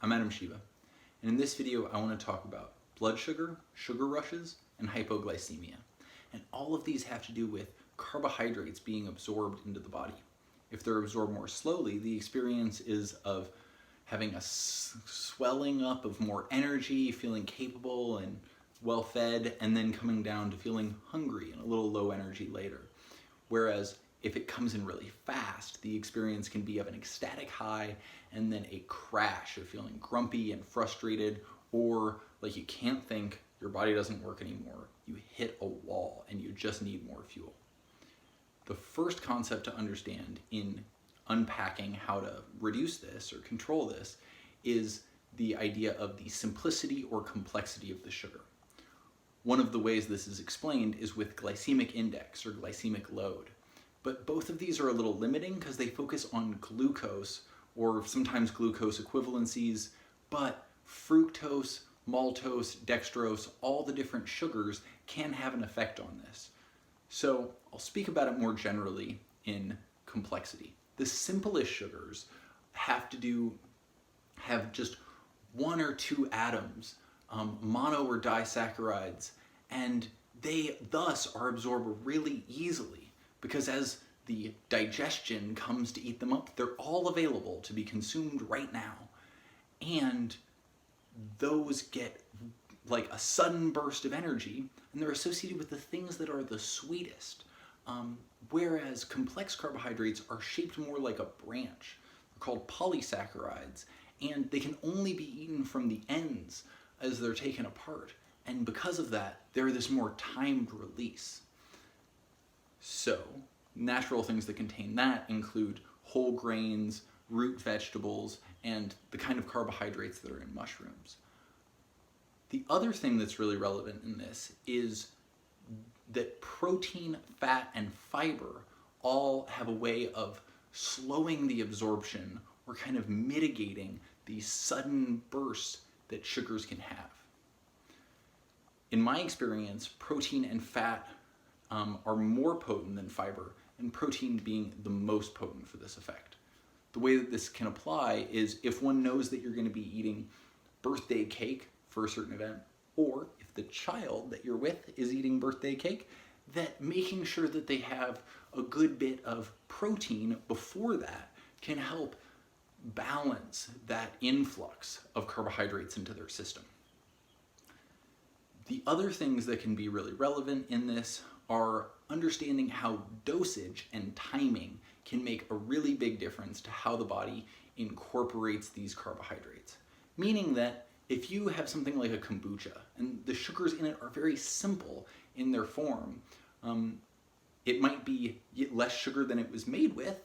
I'm Adam Shiva, and in this video I want to talk about blood sugar, sugar rushes, and hypoglycemia. And all of these have to do with carbohydrates being absorbed into the body. If they're absorbed more slowly, the experience is of having a swelling up of more energy, feeling capable and well fed, and then coming down to feeling hungry and a little low energy later. Whereas if it comes in really fast, the experience can be of an ecstatic high and then a crash of feeling grumpy and frustrated, or like you can't think, your body doesn't work anymore, you hit a wall and you just need more fuel. The first concept to understand in unpacking how to reduce this or control this is the idea of the simplicity or complexity of the sugar. One of the ways this is explained is with glycemic index or glycemic load. But both of these are a little limiting because they focus on glucose or sometimes glucose equivalencies, but fructose, maltose, dextrose, all the different sugars can have an effect on this. So I'll speak about it more generally in complexity. The simplest sugars have just one or two atoms, mono or disaccharides, and they thus are absorbed really easily because as the digestion comes to eat them up, they're all available to be consumed right now. And those get like a sudden burst of energy, and they're associated with the things that are the sweetest. Whereas complex carbohydrates are shaped more like a branch. They're called polysaccharides, and they can only be eaten from the ends as they're taken apart. And because of that, they're this more timed release. So, natural things that contain that include whole grains, root vegetables, and the kind of carbohydrates that are in mushrooms. The other thing that's really relevant in this is that protein, fat, and fiber all have a way of slowing the absorption or kind of mitigating these sudden bursts that sugars can have. In my experience, protein and fat are more potent than fiber, and protein being the most potent for this effect. The way that this can apply is if one knows that you're going to be eating birthday cake for a certain event, or if the child that you're with is eating birthday cake, that making sure that they have a good bit of protein before that can help balance that influx of carbohydrates into their system. The other things that can be really relevant in this are understanding how dosage and timing can make a really big difference to how the body incorporates these carbohydrates. Meaning that if you have something like a kombucha, and the sugars in it are very simple in their form, it might be less sugar than it was made with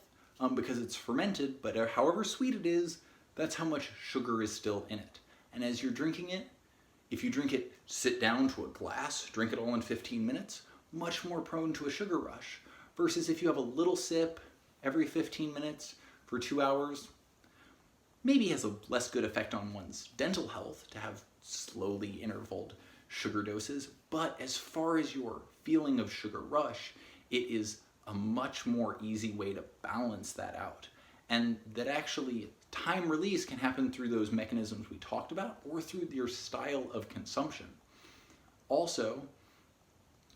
because it's fermented, but however sweet it is, that's how much sugar is still in it. And as you're drinking it, if you drink it, sit down to a glass, drink it all in 15 minutes, much more prone to a sugar rush, versus if you have a little sip every 15 minutes for 2 hours, maybe has a less good effect on one's dental health to have slowly intervaled sugar doses, but as far as your feeling of sugar rush, it is a much more easy way to balance that out. And that actually time release can happen through those mechanisms we talked about or through your style of consumption. Also,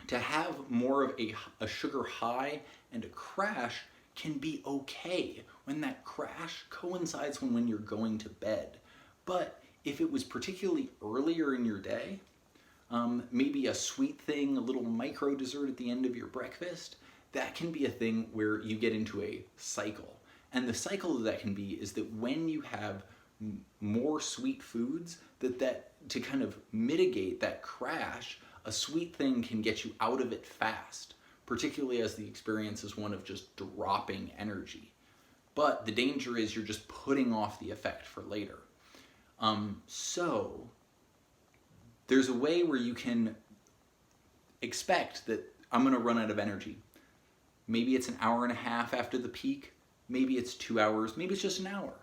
to have more of a sugar high and a crash can be okay when that crash coincides when you're going to bed. But if it was particularly earlier in your day, maybe a sweet thing, a little micro dessert at the end of your breakfast, that can be a thing where you get into a cycle. And the cycle that can be is that when you have more sweet foods, that to kind of mitigate that crash, a sweet thing can get you out of it fast, particularly as the experience is one of just dropping energy. But the danger is you're just putting off the effect for later. So there's a way where you can expect that I'm going to run out of energy. Maybe it's an hour and a half after the peak, maybe it's 2 hours, maybe it's just an hour.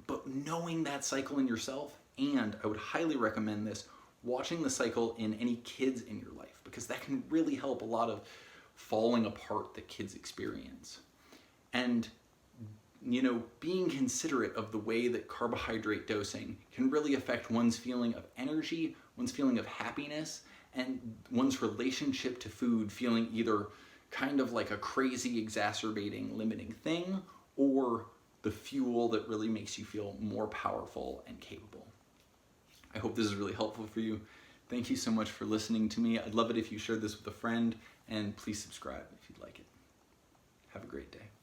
But knowing that cycle in yourself, and I would highly recommend this, watching the cycle in any kids in your life, because that can really help a lot of falling apart that kids experience. And being considerate of the way that carbohydrate dosing can really affect one's feeling of energy, one's feeling of happiness, and one's relationship to food feeling either kind of like a crazy, exacerbating, limiting thing, or the fuel that really makes you feel more powerful and capable. I hope this is really helpful for you. Thank you so much for listening to me. I'd love it if you shared this with a friend, and please subscribe if you'd like it. Have a great day.